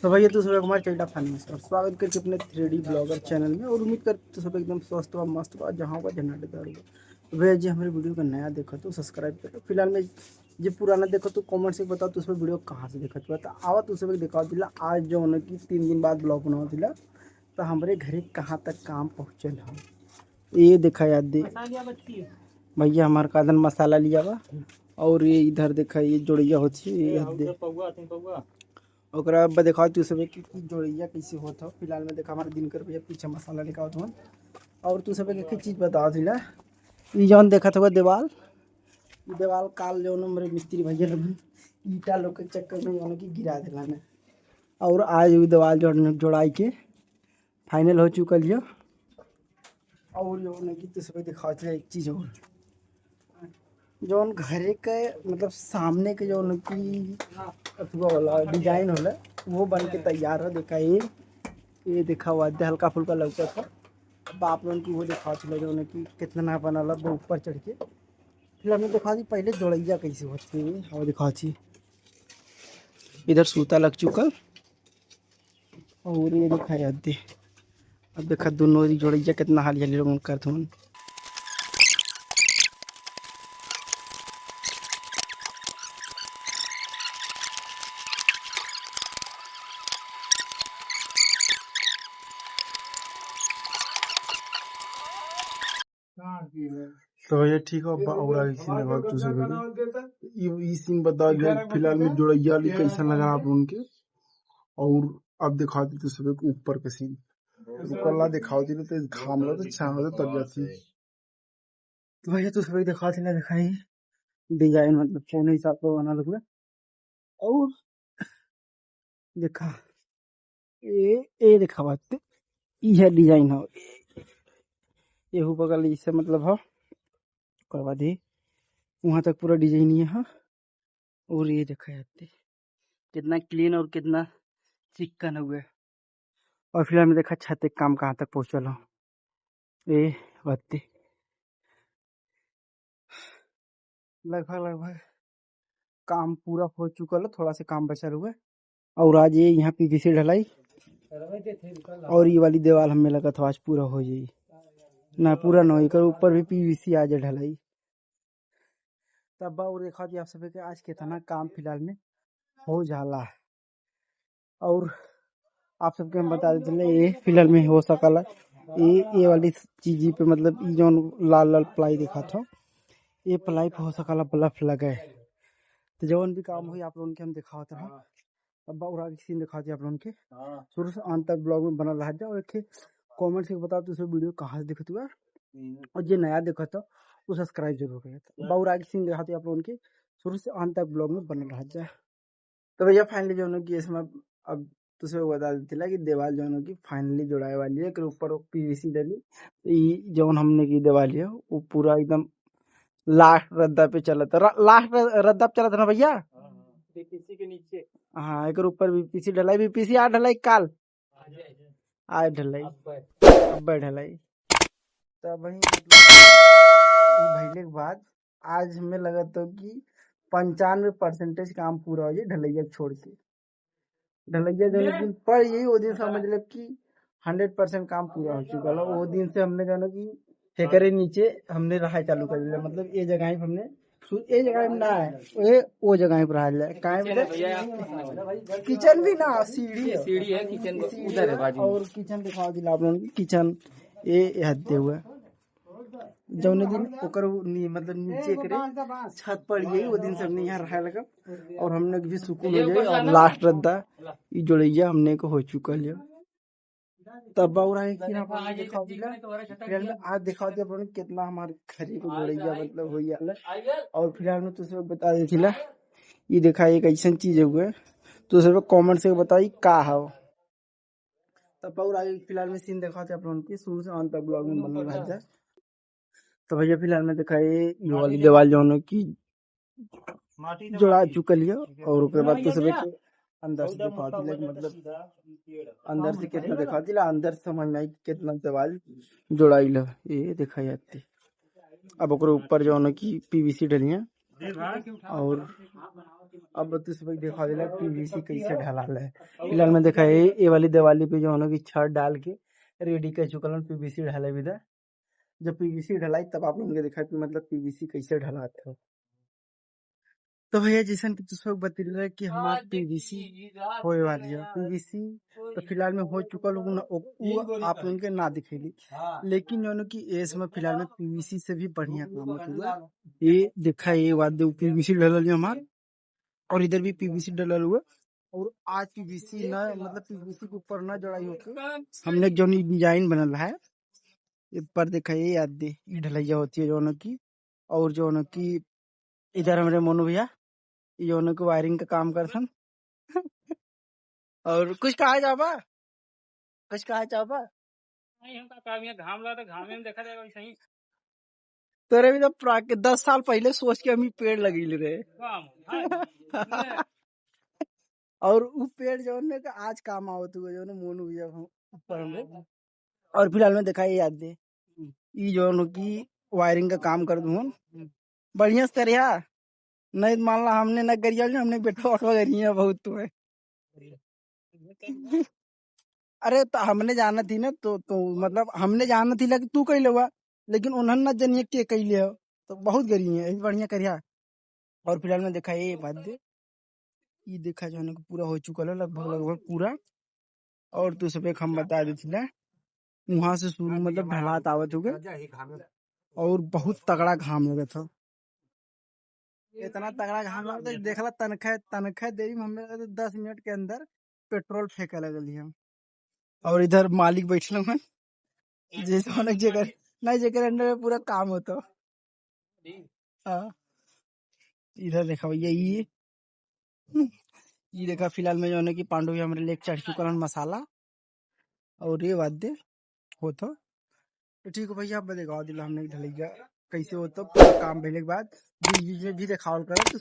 तो भैया तो सब हमारे चैटा फानी में स्वागत करके अपने 3D ब्लॉगर चैनल में। और उम्मीद करते तो सब एकदम स्वस्थ हुआ मस्त हुआ जहाँ हुआ झंडादार हुआ। तो भैया जी हमारे वीडियो का नया देखो तो सब्सक्राइब करो। फिलहाल में जो पुराना देखो तो कमेंट से बताओ तो उसमें वीडियो कहाँ से देखा तो आवा तो सब देखा दिला। आज जो होने की 3 दिन बाद ब्लॉग बनाओ दिला तो हमारे घरे कहाँ तक काम पहुँचल है ये देखा याद दे भैया। हमारे कादन मसाला लिया बा और ये इधर देखा ये जोड़िया होती है याद दे। ओकरा अब दिखाओ तू सब कि जोड़िया कैसे होता हो। फिलहाल में देखा हमारे दिनकर भैया पीछे मसाला लिखा होता हूँ। और तू सब एक चीज़ बताओ दिला ये जौन देखा था दीवाल दीवाल काल जो मेरे मिस्त्री भैया लोग ईटा लोग के चक्कर में जो कि गिरा दिला ने। और आज वो दीवाल जो जोड़ाई के फाइनल हो चुकल है। और जो कि तू सब दिखाओ दिला एक चीज़ और जौन घरे के मतलब सामने के जो की अथवा वाला डिजाइन होला वो बन के तैयार है। देखा ये देखा हुआ है हल्का फुल्का लौका था। अब आप लोगों की वो दिखा चलो जो कि कितना बनल है ऊपर चढ़ के। फिर हमने दिखा दी पहले जोड़ैया कैसे होती है और दिखा दी इधर सूता लग चुकल और ये दिखा याद दे। अब देखा दोनों जोड़ैया कितना हाल हाली लोगों करते हैं। तो भैया ठीक है और आगे सीन लगा तू सब ये सीन बता दिया। फिलहाल में जोड़ैया वाली कैसा लगा आप उनके। और अब दिखा दी तू सब ऊपर का सीन कल्ला दिखाओ दी तो घाम लो तो छाव तो तब जाती। तो भैया तू सब दिखा दी ना दिखाई डिजाइन मतलब कौन हिसाब से बना लग। और देखा ये देखा बात ये डिजाइन हो ये बगल इससे मतलब हो करवा दी वहाँ तक पूरा डिजाइन ये है। और ये देखा जाते कितना क्लीन और कितना चिकन हुआ है। और फिर हमने देखा छत एक काम कहाँ तक पहुँचल हो ये बात लगभग काम पूरा हो चुका है। थोड़ा सा काम बचा हुआ है। और आज ये यहाँ पीवीसी ढलाई और ये वाली दीवार हमें लगा था आज पूरा हो जाए ना पूरा ना हो ऊपर भी पीवीसी आज ढलाई तब। और देखा आप सब आज कितना काम फिलहाल में हो जाला। और आप सबके हम बता देते ये फिलहाल में हो सकला ये वाली चीज पे मतलब ये जो लाल लाल प्लाई दिखा था ये प्लाई पे हो सकला बल्ब लगे तो जौन भी काम हुई आप लोगों के हम दिखावत रहा। अब और आगे सीन दिखा दिया आप लोगों के शुरू से अंत तक ब्लॉग में बना रहा और एक कमेंट से बताओ तो वीडियो कहाँ से दिखत हुआ और जो नया देखा था वो सब्सक्राइब जरूर करेगा। और आगे सीन दिखाते आप लोगों के शुरू से अंत तक ब्लॉग में बना रहा जाए। तो भैया फाइनली जो है कि इसमें अब तुझे बता देती कि दीवार जो है कि फाइनली जोड़ाए वाली है कि ऊपर पीवीसी डली जो हमने की दीवार है वो पूरा एकदम लास्ट रद्दा पे चला था। लास्ट रद्दा पे चला था ना भैया बीपीसी के नीचे। हाँ एक ऊपर बीपीसी ढलाई बीपीसी आ ढलाई काल आ ढलाई अब ढलाई तब वही भैले के बाद आज हमें लगा तो कि 95% काम पूरा हो जाए ढलैया छोड़ के। ढलैया जो दिन पर यही वो दिन समझ लो कि 100% काम पूरा हो चुका है। वो दिन से हमने जाना कि ठेकरे नीचे हमने रहा चालू कर दिया मतलब ये जगह हमने ये जगह में ना है ये वो जगह पर रहा काहे किचन भी ना सीढ़ी है किचन उधर है बाजू। और किचन दिखाओ दिला आप लोगों किचन ये हद्दे हुआ जौने दिन ओकर मतलब नीचे करे छत पर यही वो दिन से हमने यहाँ रहा लगा और हमने भी सुकून हो जाए। और लास्ट रद्दा ये जोड़ैया हमने को हो चुका है तब और दिखाओ दिला फिलहाल में आज दिखाओ दिया आपने कितना हमारे घरे को जोड़ैया मतलब हो। और फिलहाल में तुझे बता देला ये देखा एक ऐसा चीज हुआ तो सब कमेंट से बताई का है तब और आगे फिलहाल में सीन दिखाते आप लोगों की शुरू से अंत तक ब्लॉग में बना रह जाए। तो भैया फिलहाल में देखा ये वाली दीवार जो की जोड़ा चुकल है। और उसके बाद तो सब अंदर से दिखा दिला मतलब अंदर से कितना दिखा दिला अंदर से समझ में आई कितना दीवार जोड़ाई ये दिखा जाती। अब ऊपर जो की पीवीसी डली है और अब तो सुबह देखा दिला पीवीसी कैसे ढलाल है। फिलहाल में देखा ये वाली दिवाली पे जो की छत डाल के रेडी कर चुका पीवीसी ढाले विदा। जब पीवीसी ढलाई तब आप लोगों को देखा कि मतलब पीवीसी कैसे ढलाते हो। तो भैया जैसन कि तुझको बता रहे कि हमारे पीवीसी होए वाली है। पीवीसी तो फिलहाल में हो चुका लोग ना आप लोगों के ना दिखेली, लेकिन जो कि एस में फिलहाल में पीवीसी से भी बढ़िया काम होता है। ये देखा ये बात पीवीसी डलल है हमारे, और इधर भी पीवीसी डलल हुआ। और आज पीवीसी ना मतलब पीवीसी के ऊपर ना जड़ाई होकर हमने जो डिजाइन बनल है ये पर देखा ये याद दे ये ढलैया होती है जो की। और जो की इधर हमारे मोनू भैया ये को वायरिंग का काम करथन। और कुछ कहा जाबा कुछ कहा जाबा नहीं हम काम ये घाम ला तो घामे में देखा जाएगा वैसे ही। तेरे भी तो 10 साल पहले सोच के हम पेड़ लगी ले रहे और वो पेड़ जो ने का आज काम आवत हुआ जो मोनू भैया ऊपर में। और फिलहाल में देखा ये याद दे ये जो की वायरिंग का काम कर दूं बढ़िया से करिया। नहीं मान ला हमने न करिया हमने बेटा ऑटो करिए बहुत तुम्हें। अरे तो हमने जाना थी ना तो मतलब हमने जाना थी कि तू कही लेवा, लेकिन उन्होंने ना जानिए के कही ले तो बहुत गरी है बढ़िया करिया। और फिलहाल में देखा ये बात दे ये देखा जो है पूरा हो चुका है लगभग लगभग पूरा। और तू सब एक हम बता देते वहां से शुरू मतलब ढलात आवत हो गए और बहुत तगड़ा घाम लगा था। इतना तगड़ा घाम लगा देखला तनख्वाह दे हमें 10 मिनट के अंदर पेट्रोल फेंके लगल हम। और इधर मालिक बैठल हैं जैसे जगह नहीं जगह अंडर में पूरा काम होता। हाँ इधर देखा भैया ये देखा फिलहाल में जो है कि पांडु भी हमारे लिए चढ़ चुका मसाला और ये वाद्य होता। तो ठीक है भैया आप बताओ दिला हमने ढलैया कैसे होता पूरा काम भेले के बाद भी दिखावल कर तो